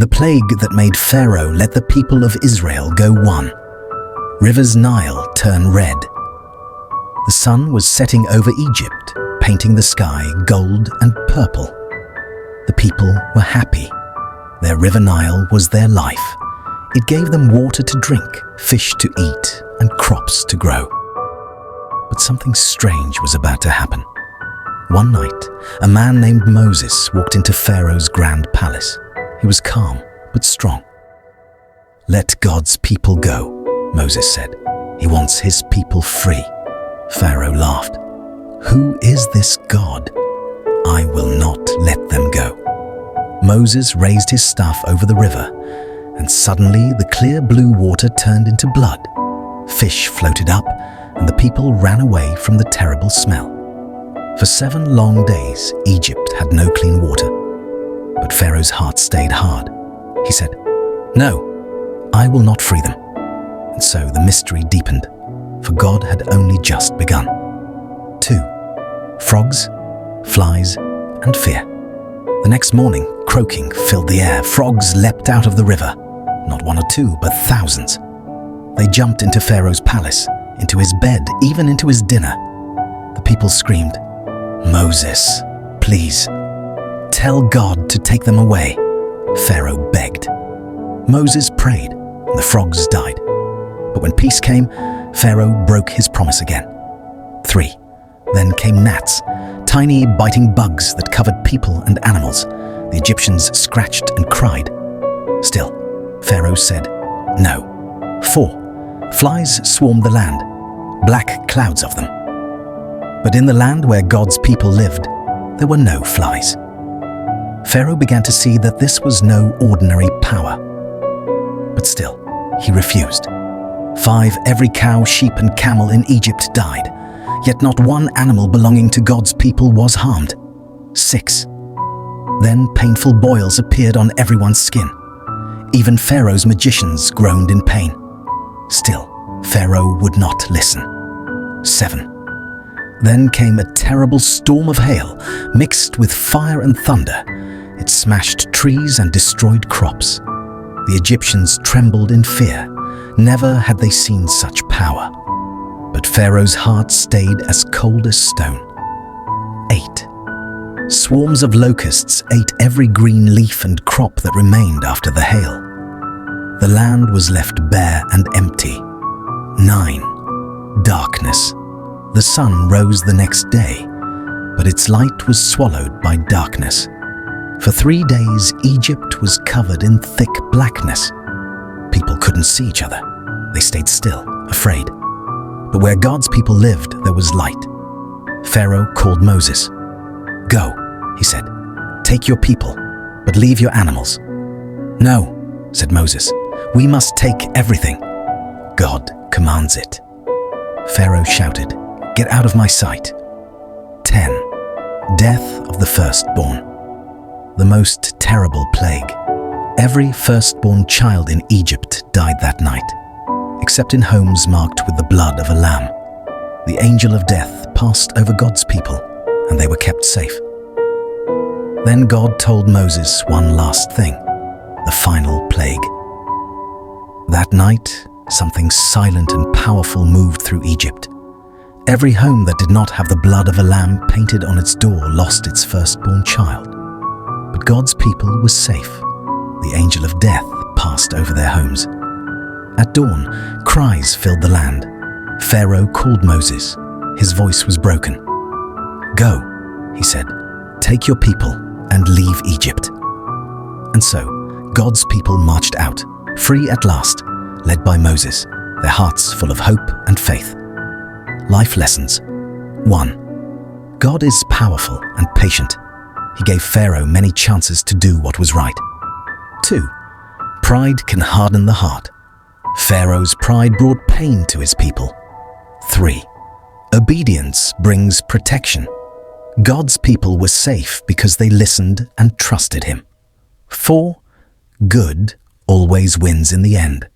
The plague that made Pharaoh let the people of Israel go 1. Rivers Nile turn red. The sun was setting over Egypt, painting the sky gold and purple. The people were happy. Their river Nile was their life. It gave them water to drink, fish to eat, and crops to grow. But something strange was about to happen. One night, a man named Moses walked into Pharaoh's grand palace. He was calm, but strong. "Let God's people go," Moses said. "He wants his people free." Pharaoh laughed. "Who is this God? I will not let them go." Moses raised his staff over the river, and suddenly the clear blue water turned into blood. Fish floated up, and the people ran away from the terrible smell. For 7 long days, Egypt had no clean water. But Pharaoh's heart stayed hard. He said, "No, I will not free them." And so the mystery deepened, for God had only just begun. 2. Frogs, flies, and fear. The next morning, croaking filled the air. Frogs leapt out of the river, not 1 or 2, but thousands. They jumped into Pharaoh's palace, into his bed, even into his dinner. The people screamed, "Moses, please, tell God to take them away." Pharaoh begged. Moses prayed, and the frogs died. But when peace came, Pharaoh broke his promise again. 3. Then came gnats, tiny biting bugs that covered people and animals. The Egyptians scratched and cried. Still, Pharaoh said, "No." 4. Flies swarmed the land, black clouds of them. But in the land where God's people lived, there were no flies. Pharaoh began to see that this was no ordinary power. But still, he refused. 5. Every cow, sheep, and camel in Egypt died, yet not one animal belonging to God's people was harmed. 6. Then painful boils appeared on everyone's skin. Even Pharaoh's magicians groaned in pain. Still, Pharaoh would not listen. 7. Then came a terrible storm of hail, mixed with fire and thunder. It smashed trees and destroyed crops. The Egyptians trembled in fear. Never had they seen such power. But Pharaoh's heart stayed as cold as stone. 8. Swarms of locusts ate every green leaf and crop that remained after the hail. The land was left bare and empty. 9. Darkness. The sun rose the next day, but its light was swallowed by darkness. For 3 days, Egypt was covered in thick blackness. People couldn't see each other. They stayed still, afraid. But where God's people lived, there was light. Pharaoh called Moses. "Go," he said. "Take your people, but leave your animals." "No," said Moses. "We must take everything. God commands it." Pharaoh shouted, "Get out of my sight." 10. Death of the firstborn. The most terrible plague. Every firstborn child in Egypt died that night, except in homes marked with the blood of a lamb. The angel of death passed over God's people, and they were kept safe. Then God told Moses one last thing, the final plague. That night, something silent and powerful moved through Egypt. Every home that did not have the blood of a lamb painted on its door lost its firstborn child. But God's people were safe. The angel of death passed over their homes. At dawn, cries filled the land. Pharaoh called Moses. His voice was broken. "Go," he said, "take your people and leave Egypt." And so, God's people marched out, free at last, led by Moses, their hearts full of hope and faith. Life lessons. 1. God is powerful and patient. He gave Pharaoh many chances to do what was right. 2. Pride can harden the heart. Pharaoh's pride brought pain to his people. 3. Obedience brings protection. God's people were safe because they listened and trusted him. 4. Good always wins in the end.